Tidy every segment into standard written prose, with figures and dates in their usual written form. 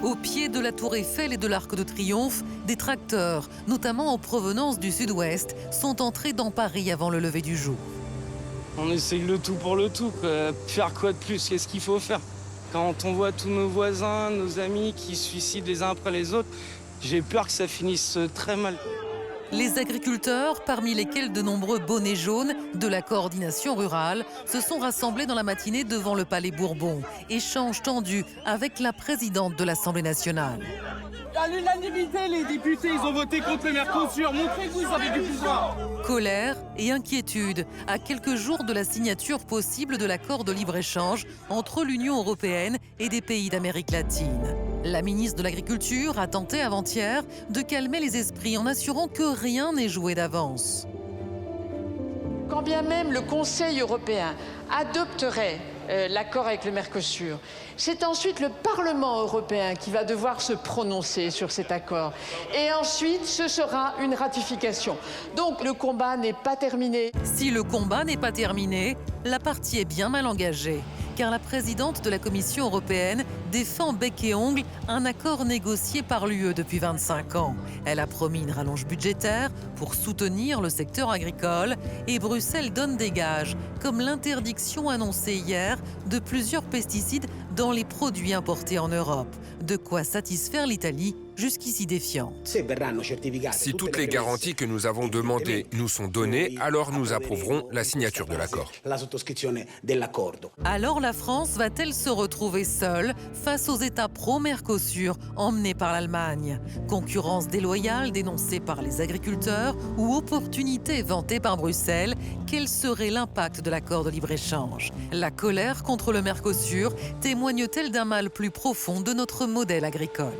Au pied de la Tour Eiffel et de l'Arc de Triomphe, des tracteurs, notamment en provenance du sud-ouest, sont entrés dans Paris avant le lever du jour. On essaye le tout pour le tout, quoi. Faire quoi de plus? Qu'est-ce qu'il faut faire? Quand on voit tous nos voisins, nos amis qui se suicident les uns après les autres, j'ai peur que ça finisse très mal. Les agriculteurs, parmi lesquels de nombreux bonnets jaunes de la coordination rurale, se sont rassemblés dans la matinée devant le Palais Bourbon. Échange tendu avec la présidente de l'Assemblée nationale. À l'unanimité, les députés, ils ont voté contre le Mercosur. Montrez que vous avez du pouvoir. Colère et inquiétude à quelques jours de la signature possible de l'accord de libre-échange entre l'Union européenne et des pays d'Amérique latine. La ministre de l'Agriculture a tenté avant-hier de calmer les esprits en assurant que rien n'est joué d'avance. Quand bien même le Conseil européen adopterait l'accord avec le Mercosur, c'est ensuite le Parlement européen qui va devoir se prononcer sur cet accord. Et ensuite, ce sera une ratification. Donc le combat n'est pas terminé. Si le combat n'est pas terminé, la partie est bien mal engagée, car la présidente de la Commission européenne défend bec et ongle un accord négocié par l'UE depuis 25 ans. Elle a promis une rallonge budgétaire pour soutenir le secteur agricole et Bruxelles donne des gages, comme l'interdiction annoncée hier de plusieurs pesticides dans les produits importés en Europe. De quoi satisfaire l'Italie, jusqu'ici défiante. Si toutes les garanties que nous avons demandées nous sont données, alors nous approuverons la signature de l'accord. Alors la France va-t-elle se retrouver seule face aux États pro-Mercosur emmenés par l'Allemagne? Concurrence déloyale dénoncée par les agriculteurs ou opportunité vantée par Bruxelles? Quel serait l'impact de l'accord de libre-échange? La colère contre le Mercosur témoigne-t-elle d'un mal plus profond de notre modèle agricole?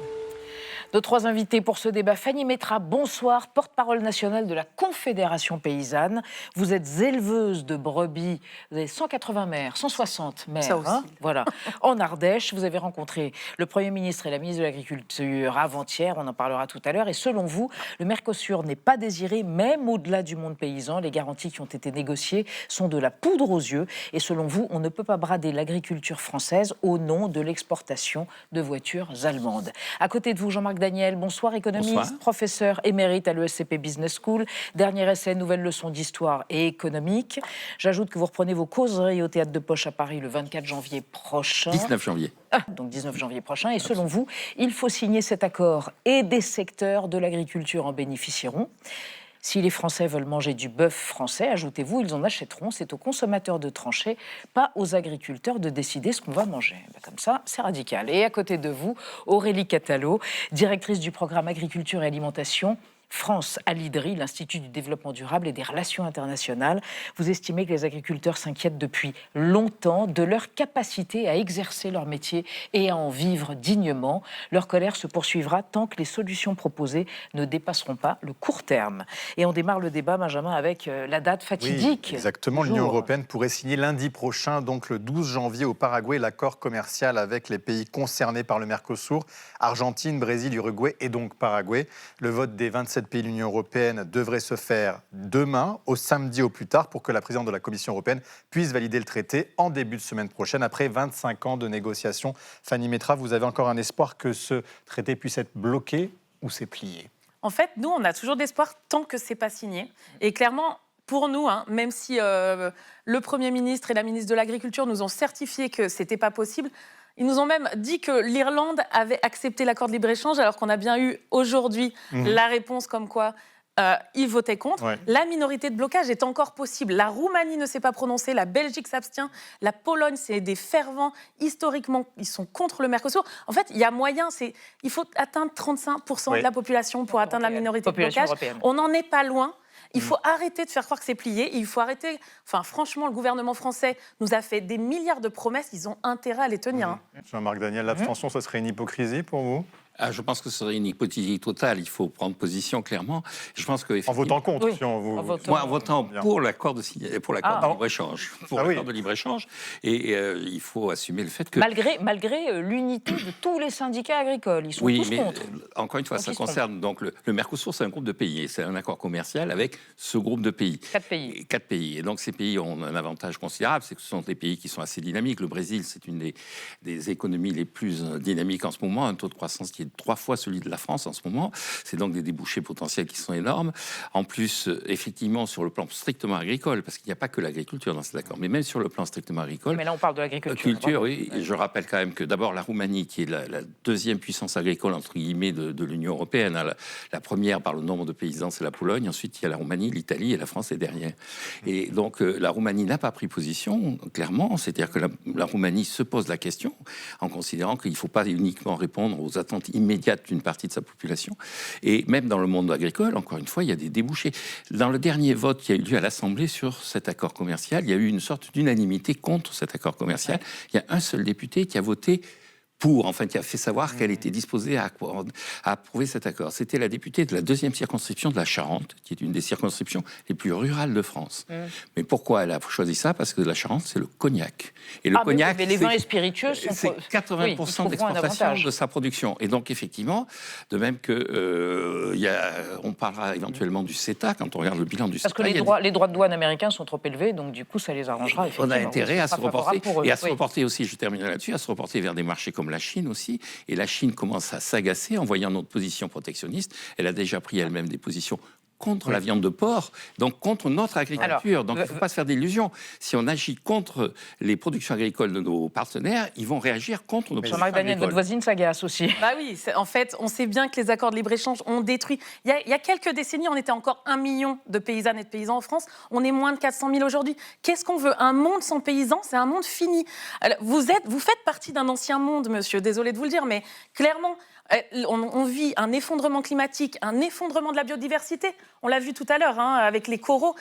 Nos trois invités pour ce débat. Fanny Métra, bonsoir, porte-parole nationale de la Confédération paysanne. Vous êtes éleveuse de brebis, vous avez 180 mères, 160 mères. Ça aussi. Voilà. En Ardèche, vous avez rencontré le Premier ministre et la ministre de l'Agriculture avant-hier, on en parlera tout à l'heure. Et selon vous, le Mercosur n'est pas désiré, même au-delà du monde paysan. Les garanties qui ont été négociées sont de la poudre aux yeux. Et selon vous, on ne peut pas brader l'agriculture française au nom de l'exportation de voitures allemandes. À côté de vous, Jean-Marc Daniel, bonsoir, économiste, bonsoir. Professeur émérite à l'ESCP Business School, dernier essai, nouvelle leçon d'histoire et économique. J'ajoute que vous reprenez vos causeries au Théâtre de Poche à Paris le 24 janvier prochain. 19 janvier. Donc 19 janvier prochain. Et selon vous, il faut signer cet accord et des secteurs de l'agriculture en bénéficieront. Si les Français veulent manger du bœuf français, ajoutez-vous, ils en achèteront. C'est aux consommateurs de trancher, pas aux agriculteurs de décider ce qu'on va manger. Comme ça, c'est radical. Et à côté de vous, Aurélie Catalo, directrice du programme Agriculture et Alimentation France à l'IDRI, l'Institut du développement durable et des relations internationales. Vous estimez que les agriculteurs s'inquiètent depuis longtemps de leur capacité à exercer leur métier et à en vivre dignement. Leur colère se poursuivra tant que les solutions proposées ne dépasseront pas le court terme. Et on démarre le débat, Benjamin, avec la date fatidique. Oui, exactement. du L'Union jour. européenne pourrait signer lundi prochain, donc le 12 janvier, au Paraguay, l'accord commercial avec les pays concernés par le Mercosur, Argentine, Brésil, Uruguay et donc Paraguay. Le vote des 27 pays de l'Union européenne devrait se faire demain, au samedi au plus tard, pour que la présidente de la Commission européenne puisse valider le traité en début de semaine prochaine, après 25 ans de négociations. Fanny Métra, vous avez encore un espoir que ce traité puisse être bloqué ou c'est plié? En fait, nous, on a toujours d'espoir tant que c'est pas signé. Et clairement, pour nous, même si le Premier ministre et la ministre de l'Agriculture nous ont certifié que c'était pas possible, ils nous ont même dit que l'Irlande avait accepté l'accord de libre-échange, alors qu'on a bien eu aujourd'hui la réponse comme quoi ils votaient contre. Ouais. La minorité de blocage est encore possible. La Roumanie ne s'est pas prononcée, la Belgique s'abstient, la Pologne, c'est des fervents. Historiquement, ils sont contre le Mercosur. En fait, il y a moyen, il faut atteindre 35% de la population pour atteindre la minorité de blocage. Européenne. On n'en est pas loin. Il faut arrêter de faire croire que c'est plié. Et il faut arrêter... Enfin, franchement, le gouvernement français nous a fait des milliards de promesses. Ils ont intérêt à les tenir. Jean-Marc Daniel, l'abstention, ce serait une hypocrisie pour vous? Je pense que ce serait une hypocrisie totale. Il faut prendre position clairement. Je pense que En votant contre, Oui. si on vous... moi, en votant Bien. pour l'accord de libre-échange, de libre-échange, et il faut assumer le fait que Malgré l'unité de tous les syndicats agricoles, ils sont oui, tous mais contre. encore une fois, Donc, ça ils se concerne donc le Mercosur, c'est un groupe de pays, et c'est un accord commercial avec ce groupe de pays. 4 pays. Et 4 pays. Et donc ces pays ont un avantage considérable, c'est que ce sont des pays qui sont assez dynamiques. Le Brésil, c'est une des économies les plus dynamiques en ce moment, un taux de croissance qui est 3 fois celui de la France en ce moment. C'est donc des débouchés potentiels qui sont énormes. En plus, effectivement, sur le plan strictement agricole, parce qu'il n'y a pas que l'agriculture dans cet accord, mais même sur le plan strictement agricole. Mais là, on parle de l'agriculture. Oui. Et je rappelle quand même que d'abord, la Roumanie, qui est la deuxième puissance agricole, entre guillemets, de l'Union européenne, hein, la première par le nombre de paysans, c'est la Pologne. Ensuite, il y a la Roumanie, l'Italie et la France est derrière. Et donc, la Roumanie n'a pas pris position, clairement. C'est-à-dire que la Roumanie se pose la question en considérant qu'il ne faut pas uniquement répondre aux attentes immédiates d'une partie de sa population. Et même dans le monde agricole, encore une fois, il y a des débouchés. Dans le dernier vote qui a eu lieu à l'Assemblée sur cet accord commercial, il y a eu une sorte d'unanimité contre cet accord commercial. Il y a un seul député qui a voté pour, enfin, qui a fait savoir qu'elle était disposée à approuver cet accord. C'était la députée de la 2e circonscription de la Charente, qui est une des circonscriptions les plus rurales de France. Mais pourquoi elle a choisi ça? Parce que la Charente, c'est le cognac. Et le cognac, mais les vins et spiritueux sont... c'est 80% d'exportation de sa production. Et donc, effectivement, de même que on parlera éventuellement du CETA, quand on regarde le bilan du CETA. Parce que les droits de douane américains sont trop élevés, donc du coup, ça les arrangera. On a intérêt à se reporter, et à se Oui. reporter aussi, je terminerai là-dessus, à se reporter vers des marchés comme la Chine aussi. Et la Chine commence à s'agacer en voyant notre position protectionniste. Elle a déjà pris elle-même des positions contre la viande de porc, donc contre notre agriculture. Donc il ne faut pas se faire d'illusions. Si on agit contre les productions agricoles de nos partenaires, ils vont réagir contre nos productions Jean-Marc Daniel, agricoles. votre voisine s'agace aussi. Bah oui, en fait, on sait bien que les accords de libre-échange ont détruit. Il y a quelques décennies, on était encore 1 million de paysannes et de paysans en France. On est moins de 400 000 aujourd'hui. Qu'est-ce qu'on veut? Un monde sans paysans, c'est un monde fini. Alors, vous faites partie d'un ancien monde, monsieur. Désolé de vous le dire, mais clairement, on vit un effondrement climatique, un effondrement de la biodiversité. On l'a vu tout à l'heure, hein, avec les coraux.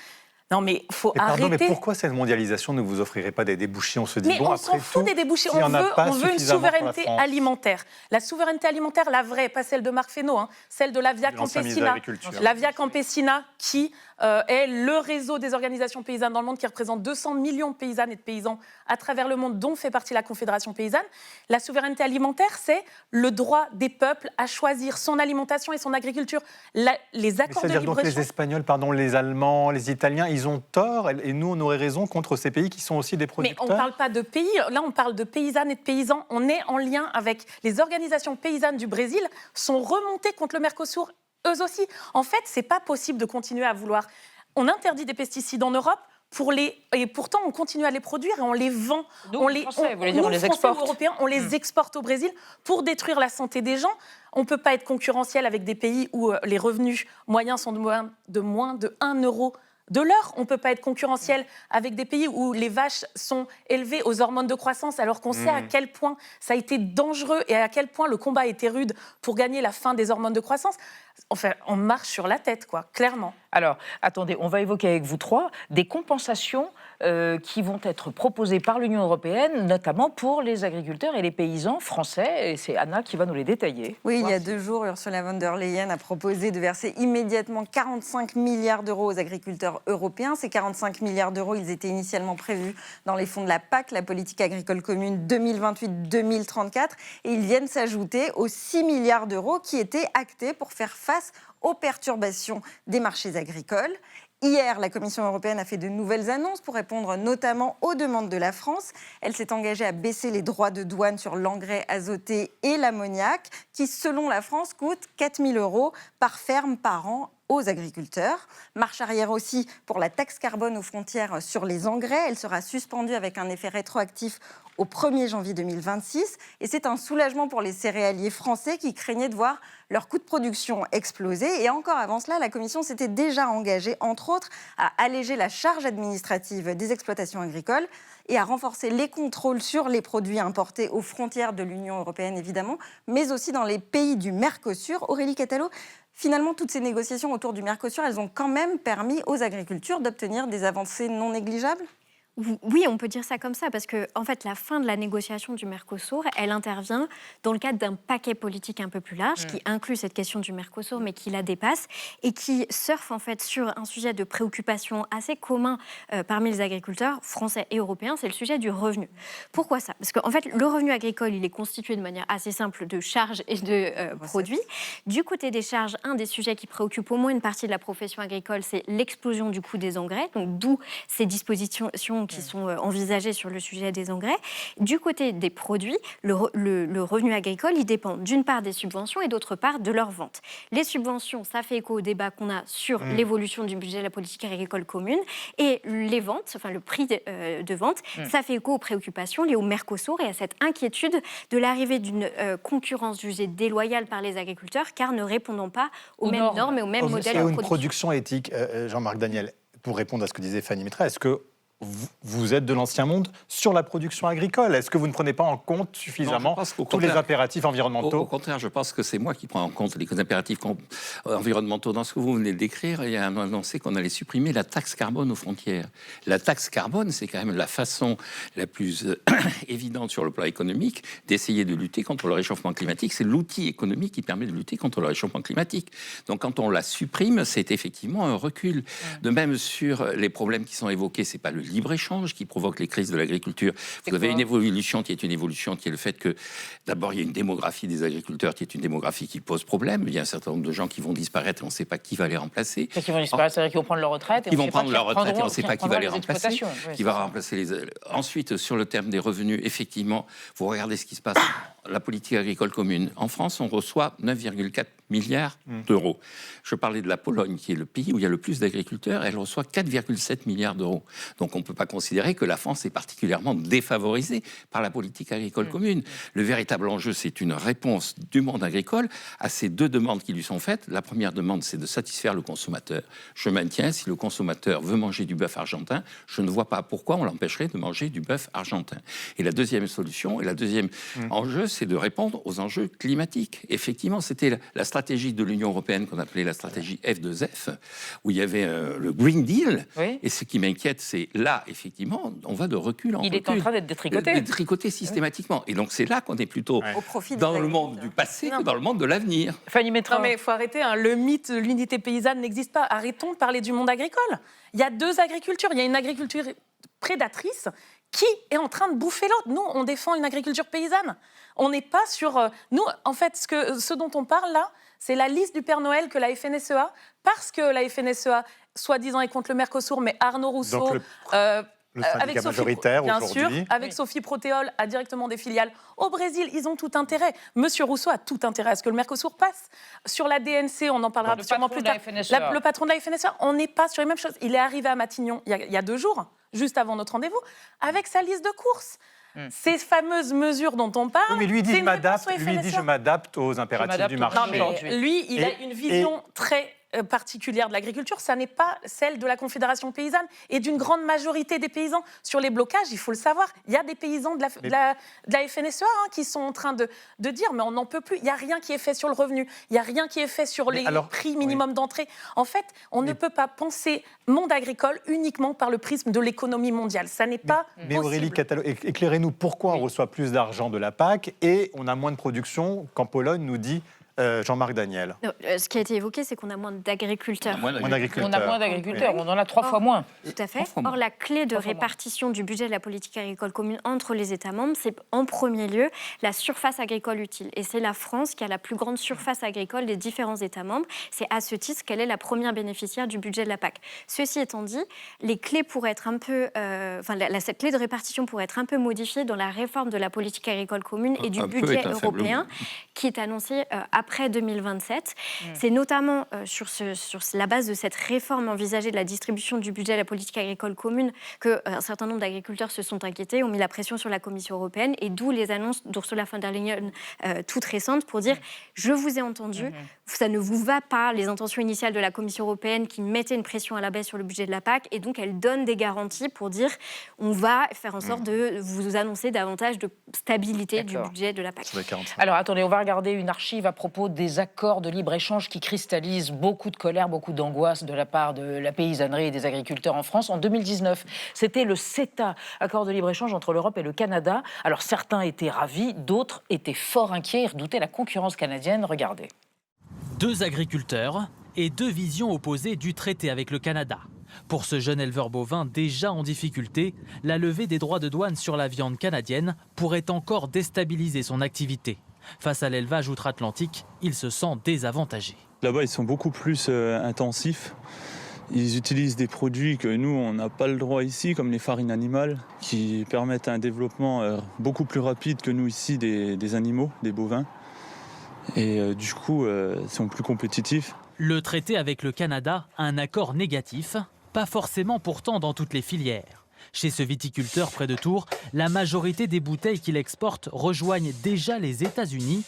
Non, mais il faut arrêter. Mais pourquoi cette mondialisation ne vous offrirait pas des débouchés? On se dit, mais bon, on après s'en fout tout, des débouchés. s'il y en a pas On veut une suffisamment pour la souveraineté France. alimentaire. La souveraineté alimentaire, la vraie, pas celle de Marc Fesneau, hein, celle de la Via L'ancien ministre de Campesina. l'Agriculture. La Via Campesina, qui est le réseau des organisations paysannes dans le monde, qui représente 200 millions de paysannes et de paysans à travers le monde, dont fait partie la Confédération paysanne. La souveraineté alimentaire, c'est le droit des peuples à choisir son alimentation et son agriculture. Les accords de C'est-à-dire donc les libre-échange... Espagnols, les Allemands, les Italiens, ils ont tort et nous, on aurait raison contre ces pays qui sont aussi des Mais producteurs. on ne parle pas de pays, là on parle de paysannes et de paysans. On est en lien avec les organisations paysannes du Brésil, sont remontées contre le Mercosur, eux aussi. En fait, c'est pas possible de continuer à vouloir... On interdit des pesticides en Europe, et pourtant on continue à les produire et on les vend. Nous, on les les, Français, vous voulez dire, nous, on les Français exporte. ou Européens, on les exporte au Brésil pour détruire la santé des gens. On ne peut pas être concurrentiel avec des pays où les revenus moyens sont de moins de 1 euro de l'heure. On ne peut pas être concurrentiel avec des pays où les vaches sont élevées aux hormones de croissance, alors qu'on sait à quel point ça a été dangereux et à quel point le combat a été rude pour gagner la fin des hormones de croissance. Enfin, on marche sur la tête, quoi, clairement. Alors, attendez, on va évoquer avec vous trois des compensations qui vont être proposées par l'Union européenne, notamment pour les agriculteurs et les paysans français. Et c'est Anna qui va nous les détailler. Oui, il y a 2 jours, Ursula von der Leyen a proposé de verser immédiatement 45 milliards d'euros aux agriculteurs européens. Ces 45 milliards d'euros, ils étaient initialement prévus dans les fonds de la PAC, la politique agricole commune 2028-2034. Et ils viennent s'ajouter aux 6 milliards d'euros qui étaient actés pour faire face aux perturbations des marchés agricoles. Hier, la Commission européenne a fait de nouvelles annonces pour répondre notamment aux demandes de la France. Elle s'est engagée à baisser les droits de douane sur l'engrais azoté et l'ammoniac, qui, selon la France, coûtent 4 000 € par ferme par an aux agriculteurs. Marche arrière aussi pour la taxe carbone aux frontières sur les engrais. Elle sera suspendue avec un effet rétroactif au 1er janvier 2026. Et c'est un soulagement pour les céréaliers français qui craignaient de voir leur coût de production exploser. Et encore avant cela, la Commission s'était déjà engagée, entre autres, à alléger la charge administrative des exploitations agricoles et à renforcer les contrôles sur les produits importés aux frontières de l'Union européenne, évidemment, mais aussi dans les pays du Mercosur. Aurélie Catalo, finalement, toutes ces négociations autour du Mercosur, elles ont quand même permis aux agriculteurs d'obtenir des avancées non négligeables ? Oui, on peut dire ça comme ça, parce que en fait, la fin de la négociation du Mercosur, elle intervient dans le cadre d'un paquet politique un peu plus large, qui inclut cette question du Mercosur, mais qui la dépasse, et qui surfe en fait sur un sujet de préoccupation assez commun parmi les agriculteurs français et européens, c'est le sujet du revenu. Pourquoi ça? Parce qu'en fait, le revenu agricole, il est constitué de manière assez simple de charges et de produits. Du côté des charges, un des sujets qui préoccupe au moins une partie de la profession agricole, c'est l'explosion du coût des engrais, donc d'où ces dispositions qui sont envisagées sur le sujet des engrais. Du côté des produits, le revenu agricole, il dépend d'une part des subventions et d'autre part de leur vente. Les subventions, ça fait écho au débat qu'on a sur l'évolution du budget de la politique agricole commune, et les ventes, enfin le prix de vente, ça fait écho aux préoccupations liées au Mercosur et à cette inquiétude de l'arrivée d'une concurrence jugée déloyale par les agriculteurs, car ne répondant pas aux mêmes normes et aux mêmes modèles de production. Une production éthique, Jean-Marc Daniel, pour répondre à ce que disait Fanny Mitra, est-ce que vous êtes de l'ancien monde sur la production agricole? Est-ce que vous ne prenez pas en compte suffisamment tous les impératifs environnementaux? Au contraire, je pense que c'est moi qui prends en compte les impératifs environnementaux. Dans ce que vous venez de décrire, il y a annoncé qu'on allait supprimer la taxe carbone aux frontières. La taxe carbone, c'est quand même la façon la plus évidente sur le plan économique d'essayer de lutter contre le réchauffement climatique. C'est l'outil économique qui permet de lutter contre le réchauffement climatique. Donc quand on la supprime, c'est effectivement un recul. De même, sur les problèmes qui sont évoqués, c'est pas le libre-échange qui provoque les crises de l'agriculture. Vous avez une évolution qui est le fait que, d'abord, il y a une démographie des agriculteurs qui est une démographie qui pose problème. Il y a un certain nombre de gens qui vont disparaître et on ne sait pas qui va les remplacer. Qui vont disparaître, c'est-à-dire qu'ils vont prendre leur retraite. Ils vont prendre leur retraite et on ne sait pas qui va les remplacer. Qui va remplacer les... Ensuite, sur le terme des revenus, effectivement, vous regardez ce qui se passe. La politique agricole commune. En France, on reçoit 9,4 milliards d'euros. Je parlais de la Pologne, qui est le pays où il y a le plus d'agriculteurs. Elle reçoit 4,7 milliards d'euros. Donc on ne peut pas considérer que la France est particulièrement défavorisée par la politique agricole commune. Le véritable enjeu, c'est une réponse du monde agricole à ces deux demandes qui lui sont faites. La première demande, c'est de satisfaire le consommateur. Je maintiens, si le consommateur veut manger du bœuf argentin, je ne vois pas pourquoi on l'empêcherait de manger du bœuf argentin. Et la deuxième solution, et la deuxième enjeu, c'est de répondre aux enjeux climatiques. Effectivement, c'était la stratégie de l'Union européenne qu'on appelait la stratégie F2F, où il y avait le Green Deal. Oui. Et ce qui m'inquiète, c'est là, effectivement, on va de recul en recul. Il est en train d'être détricoté. Détricoté systématiquement. Et donc, c'est là qu'on est plutôt dans le monde du passé que dans le monde de l'avenir. Fanny Mitra. Non, mais il faut arrêter. Le mythe de l'unité paysanne n'existe pas. Arrêtons de parler du monde agricole. Il y a deux agricultures. Il y a une agriculture prédatrice qui est en train de bouffer l'autre. Nous, on défend une agriculture paysanne. On n'est pas sur... Nous, en fait, ce dont on parle là, c'est la liste du Père Noël que la FNSEA, parce que la FNSEA, soi-disant, est contre le Mercosur, mais Arnaud Rousseau... Le syndicat majoritaire bien aujourd'hui. sûr, avec Sophie Protéol, a directement des filiales au Brésil. Ils ont tout intérêt. Monsieur Rousseau a tout intérêt à ce que le Mercosur passe. Sur la DNC, on en parlera sûrement plus tard. Le patron de la FNSEA, on n'est pas sur les mêmes choses. Il est arrivé à Matignon il y a 2 jours, juste avant notre rendez-vous, avec sa liste de courses. Ces fameuses mesures dont on parle... Oui, mais lui dit je m'adapte aux impératifs du marché. Non, mais lui, il a une vision très particulière de l'agriculture, ça n'est pas celle de la Confédération paysanne et d'une grande majorité des paysans. Sur les blocages, il faut le savoir, il y a des paysans de la FNSEA qui sont en train de dire mais on n'en peut plus, il n'y a rien qui est fait sur le revenu, il n'y a rien qui est fait sur les prix minimum d'entrée. En fait, on ne peut pas penser monde agricole uniquement par le prisme de l'économie mondiale. Ça n'est pas possible. Mais Aurélie Catalo, éclairez-nous pourquoi on reçoit plus d'argent de la PAC et on a moins de production quand Pologne nous dit Jean-Marc Daniel. Non, ce qui a été évoqué, c'est qu'on a moins d'agriculteurs. On a moins d'agriculteurs, on en a 3 fois moins. Tout à fait. Or, la clé de répartition du budget de la politique agricole commune entre les États membres, c'est en premier lieu la surface agricole utile. Et c'est la France qui a la plus grande surface agricole des différents États membres. C'est à ce titre qu'elle est la première bénéficiaire du budget de la PAC. Ceci étant dit, les clés pourraient être un peu... cette clé de répartition pourrait être un peu modifiée dans la réforme de la politique agricole commune et du budget européen qui est annoncé après 2027. C'est notamment sur la base de cette réforme envisagée de la distribution du budget de la politique agricole commune qu'un certain nombre d'agriculteurs se sont inquiétés, ont mis la pression sur la Commission européenne et d'où les annonces d'Ursula von der Leyen toutes récentes pour dire « je vous ai entendu, ça ne vous va pas les intentions initiales de la Commission européenne qui mettaient une pression à la baisse sur le budget de la PAC et donc elle donne des garanties pour dire on va faire en sorte de vous annoncer davantage de stabilité du budget de la PAC ». Alors attendez, on va regarder une archive à propos propos des accords de libre-échange qui cristallisent beaucoup de colère, beaucoup d'angoisse de la part de la paysannerie et des agriculteurs en France. En 2019, c'était le CETA, accord de libre-échange entre l'Europe et le Canada. Alors certains étaient ravis, d'autres étaient fort inquiets et redoutaient la concurrence canadienne. Regardez. 2 agriculteurs et 2 visions opposées du traité avec le Canada. Pour ce jeune éleveur bovin déjà en difficulté, la levée des droits de douane sur la viande canadienne pourrait encore déstabiliser son activité. Face à l'élevage outre-Atlantique, il se sent désavantagé. Là-bas, ils sont beaucoup plus intensifs. Ils utilisent des produits que nous, on n'a pas le droit ici, comme les farines animales, qui permettent un développement beaucoup plus rapide que nous ici des animaux, des bovins. Et du coup, ils sont plus compétitifs. Le traité avec le Canada a un accord négatif, pas forcément pourtant dans toutes les filières. Chez ce viticulteur près de Tours, la majorité des bouteilles qu'il exporte rejoignent déjà les États-Unis.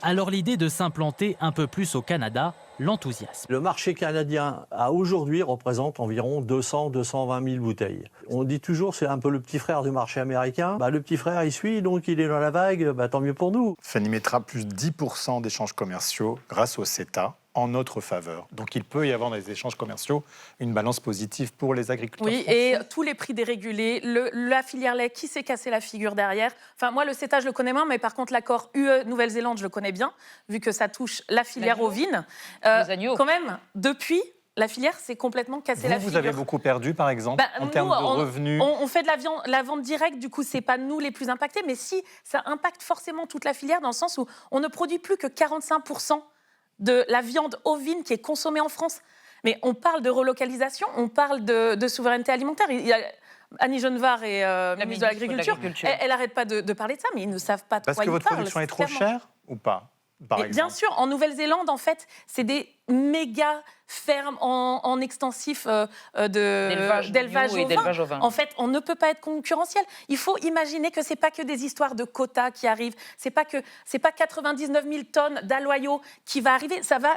Alors l'idée de s'implanter un peu plus au Canada l'enthousiasme. Le marché canadien, aujourd'hui, représente environ 200-220 000 bouteilles. On dit toujours c'est un peu le petit frère du marché américain. Le petit frère, il suit, donc il est dans la vague, tant mieux pour nous. Fanny Meytra, plus 10% d'échanges commerciaux grâce au CETA en notre faveur. Donc il peut y avoir dans les échanges commerciaux une balance positive pour les agriculteurs Oui, français. et tous les prix dérégulés, la filière lait qui s'est cassé la figure derrière. Enfin, moi, le CETA, je le connais moins, mais par contre, l'accord UE-Nouvelle-Zélande, je le connais bien, vu que ça touche la filière ovine. Les agneaux. Quand même, depuis, la filière s'est complètement cassée la figure. Vous avez beaucoup perdu, par exemple, en termes de revenus. On fait de la vente directe, du coup, c'est pas nous les plus impactés, mais si, ça impacte forcément toute la filière, dans le sens où on ne produit plus que 45% de la viande ovine qui est consommée en France. Mais on parle de relocalisation, on parle de souveraineté alimentaire. Il y a Annie Genevard et ministre de l'Agriculture, elle n'arrête pas de parler de ça, mais ils ne savent pas de quoi ils parlent. Parce que votre production est trop chère ou pas, par exemple ? Bien sûr, en Nouvelle-Zélande, en fait, c'est des méga fermes en extensif d'élevage ovin. En fait, on ne peut pas être concurrentiel. Il faut imaginer que c'est pas que des histoires de quotas qui arrivent. C'est pas 99 000 tonnes d'aloyaux qui va arriver. Ça va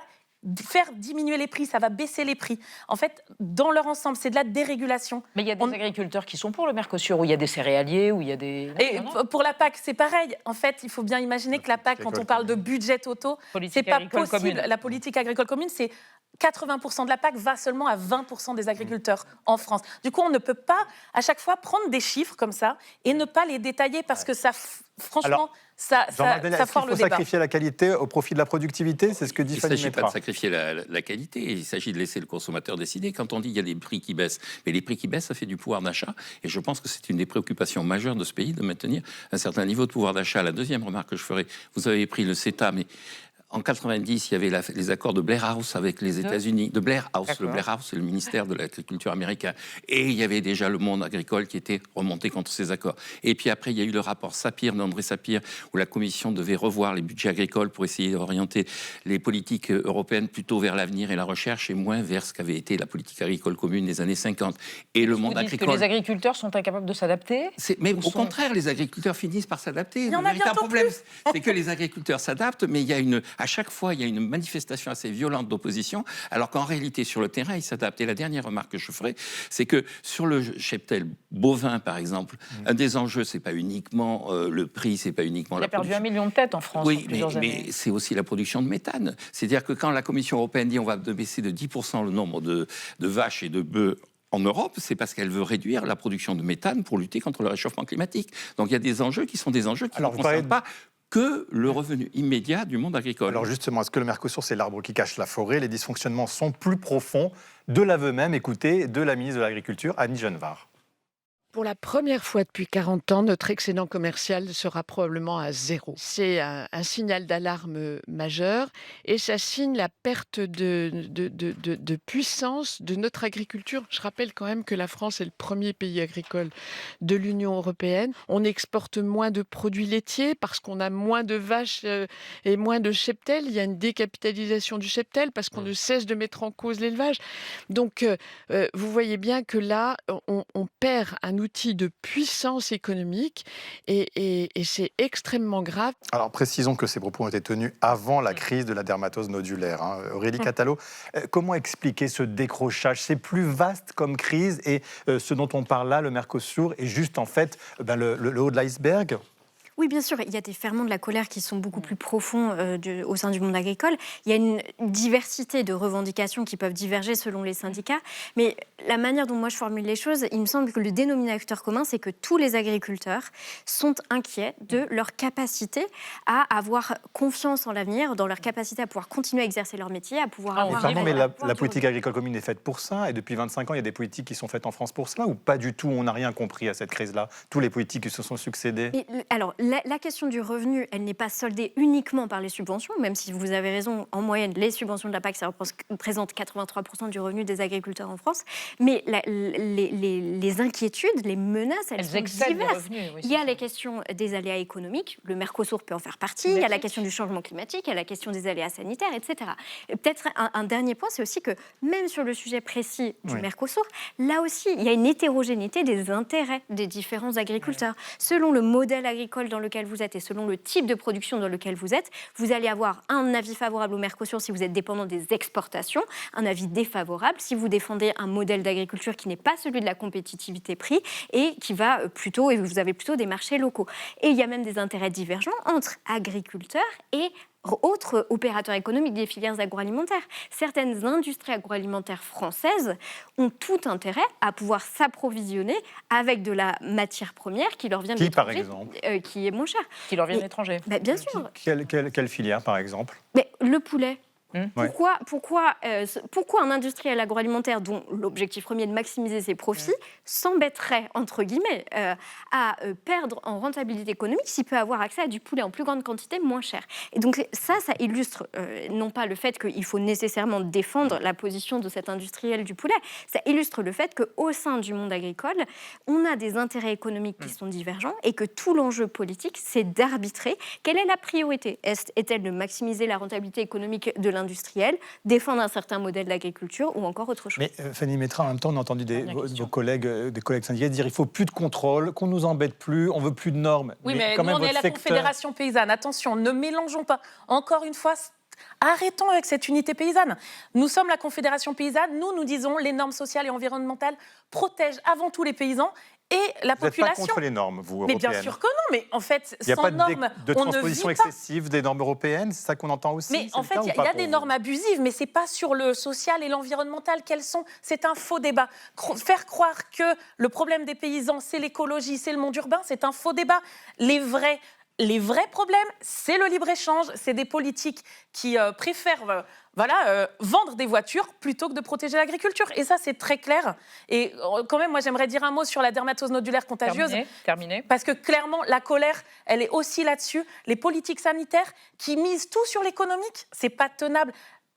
faire diminuer les prix, ça va baisser les prix. En fait, dans leur ensemble, c'est de la dérégulation. Mais il y a des agriculteurs qui sont pour le Mercosur, où il y a des céréaliers, où il y a des... Et pour la PAC, c'est pareil. En fait, il faut bien imaginer que la PAC, quand on parle de budget totaux, c'est pas possible. Commune. La politique agricole commune, c'est 80% de la PAC va seulement à 20% des agriculteurs en France. Du coup, on ne peut pas, à chaque fois, prendre des chiffres comme ça et ne pas les détailler parce que ça, franchement, ça foire le débat. Il faut sacrifier la qualité au profit de la productivité, c'est ce que dit Fanny Meytra. Il ne s'agit pas de sacrifier la qualité, il s'agit de laisser le consommateur décider. Quand on dit qu'il y a des prix qui baissent, mais les prix qui baissent, ça fait du pouvoir d'achat. Et je pense que c'est une des préoccupations majeures de ce pays, de maintenir un certain niveau de pouvoir d'achat. La deuxième remarque que je ferai, vous avez pris le CETA, mais... En 90, il y avait les accords de Blair House avec les États-Unis. De Blair House. Le Blair House, c'est le ministère de l'Agriculture américain. Et il y avait déjà le monde agricole qui était remonté contre ces accords. Et puis après, il y a eu le rapport Sapir, d'André Sapir, où la Commission devait revoir les budgets agricoles pour essayer d'orienter les politiques européennes plutôt vers l'avenir et la recherche et moins vers ce qu'avait été la politique agricole commune des années 50. Et le monde agricole... que les agriculteurs sont incapables de s'adapter ? Mais au contraire, les agriculteurs finissent par s'adapter. Le véritable problème, c'est que les agriculteurs s'adaptent, mais il y a à chaque fois, il y a une manifestation assez violente d'opposition, alors qu'en réalité, sur le terrain, ils s'adaptent. Et la dernière remarque que je ferai, c'est que sur le cheptel bovin, par exemple, un des enjeux, c'est pas uniquement le prix, c'est pas uniquement la production. Il a perdu 1 million de têtes en France en plusieurs années. Mais c'est aussi la production de méthane. C'est-à-dire que quand la Commission européenne dit on va baisser de 10% le nombre de vaches et de bœufs en Europe, c'est parce qu'elle veut réduire la production de méthane pour lutter contre le réchauffement climatique. Donc il y a des enjeux qui ne concernent pas que le revenu immédiat du monde agricole. Alors justement, est-ce que le Mercosur, c'est l'arbre qui cache la forêt ? Les dysfonctionnements sont plus profonds. De l'aveu même, écoutez, de la ministre de l'Agriculture, Annie Genevard. Pour la première fois depuis 40 ans, notre excédent commercial sera probablement à zéro. C'est un signal d'alarme majeur et ça signe la perte de puissance de notre agriculture. Je rappelle quand même que la France est le premier pays agricole de l'Union européenne. On exporte moins de produits laitiers parce qu'on a moins de vaches et moins de cheptels. Il y a une décapitalisation du cheptel parce qu'on ne cesse de mettre en cause l'élevage. Donc, vous voyez bien que là, on perd un outil de puissance économique et c'est extrêmement grave. Alors précisons que ces propos ont été tenus avant la crise de la dermatose nodulaire. Aurélie Catalo, comment expliquer ce décrochage ? C'est plus vaste comme crise et ce dont on parle là, le Mercosur, est juste en fait le haut de l'iceberg ? Oui, bien sûr, il y a des ferments de la colère qui sont beaucoup plus profonds au sein du monde agricole. Il y a une diversité de revendications qui peuvent diverger selon les syndicats. Mais la manière dont moi je formule les choses, il me semble que le dénominateur commun, c'est que tous les agriculteurs sont inquiets de leur capacité à avoir confiance en l'avenir, dans leur capacité à pouvoir continuer à exercer leur métier, à pouvoir avoir... Mais la politique agricole commune est faite pour ça, et depuis 25 ans, il y a des politiques qui sont faites en France pour cela, ou pas du tout, on n'a rien compris à cette crise-là, tous les politiques qui se sont succédés? Alors, la question du revenu, elle n'est pas soldée uniquement par les subventions, même si vous avez raison, en moyenne, les subventions de la PAC, ça représente 83% du revenu des agriculteurs en France, mais les inquiétudes, les menaces, elles sont diverses. Revenus, oui, il y a les questions des aléas économiques, le Mercosur peut en faire partie, il y a la question du changement climatique, il y a la question des aléas sanitaires, etc. Et peut-être un dernier point, c'est aussi que même sur le sujet précis du Mercosur, là aussi, il y a une hétérogénéité des intérêts des différents agriculteurs. Selon le modèle agricole dans lequel vous êtes et selon le type de production dans lequel vous êtes, vous allez avoir un avis favorable au Mercosur si vous êtes dépendant des exportations, un avis défavorable si vous défendez un modèle d'agriculture qui n'est pas celui de la compétitivité-prix et qui va plutôt, et vous avez plutôt des marchés locaux. Et il y a même des intérêts divergents entre agriculteurs et autres opérateurs économiques des filières agroalimentaires. Certaines industries agroalimentaires françaises ont tout intérêt à pouvoir s'approvisionner avec de la matière première qui leur vient de l'étranger. Qui, par exemple qui est moins cher. Qui leur vient de l'étranger. Bien sûr. Quelle filière, par exemple? Le poulet. Pourquoi un industriel agroalimentaire dont l'objectif premier est de maximiser ses profits s'embêterait, entre guillemets, à perdre en rentabilité économique s'il peut avoir accès à du poulet en plus grande quantité, moins cher? Et donc ça illustre non pas le fait qu'il faut nécessairement défendre la position de cet industriel du poulet, ça illustre le fait qu'au sein du monde agricole, on a des intérêts économiques qui sont divergents et que tout l'enjeu politique, c'est d'arbitrer quelle est la priorité. Est-elle de maximiser la rentabilité économique de l'industriel, défendre un certain modèle d'agriculture ou encore autre chose? Mais Fanny Mestras, en même temps, on a entendu des collègues syndicats dire il faut plus de contrôle, qu'on nous embête plus, on veut plus de normes. Oui, mais quand nous, même, on est la Confédération paysanne. Attention, ne mélangeons pas. Encore une fois, arrêtons avec cette unité paysanne. Nous sommes la Confédération paysanne. Nous disons les normes sociales et environnementales protègent avant tout les paysans et la population. Vous n'êtes pas contre les normes, vous, européennes? Mais bien sûr que non, mais en fait, il n'y a sans pas normes, de on ne transposition vit pas. excessive des normes européennes, c'est ça qu'on entend aussi? Mais en fait, il y a des normes abusives, mais c'est pas sur le social et l'environnemental qu'elles sont. C'est un faux débat. Faire croire que le problème des paysans, c'est l'écologie, c'est le monde urbain, c'est un faux débat. Les vrais problèmes, c'est le libre-échange, c'est des politiques qui préfèrent vendre des voitures plutôt que de protéger l'agriculture. Et ça, c'est très clair. Et quand même, moi, j'aimerais dire un mot sur la dermatose nodulaire contagieuse. Terminé. Parce que clairement, la colère, elle est aussi là-dessus. Les politiques sanitaires qui misent tout sur l'économique, c'est pas tenable.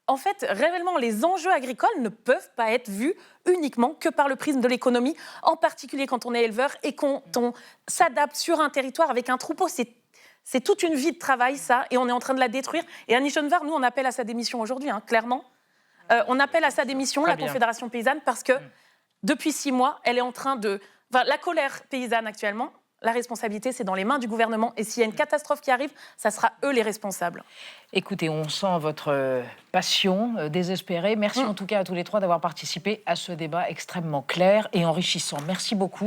En fait, réellement, les enjeux agricoles ne peuvent pas être vus uniquement que par le prisme de l'économie, en particulier quand on est éleveur et quand on s'adapte sur un territoire avec un troupeau. C'est toute une vie de travail, ça, et on est en train de la détruire. Et Annie Genevard, nous, on appelle à sa démission aujourd'hui, clairement. On appelle à sa démission la Confédération paysanne parce que depuis 6 mois, elle est en train de... la colère paysanne actuellement, la responsabilité, c'est dans les mains du gouvernement. Et s'il y a une catastrophe qui arrive, ça sera eux les responsables. Écoutez, on sent votre passion désespérée. Merci en tout cas à tous les trois d'avoir participé à ce débat extrêmement clair et enrichissant. Merci beaucoup.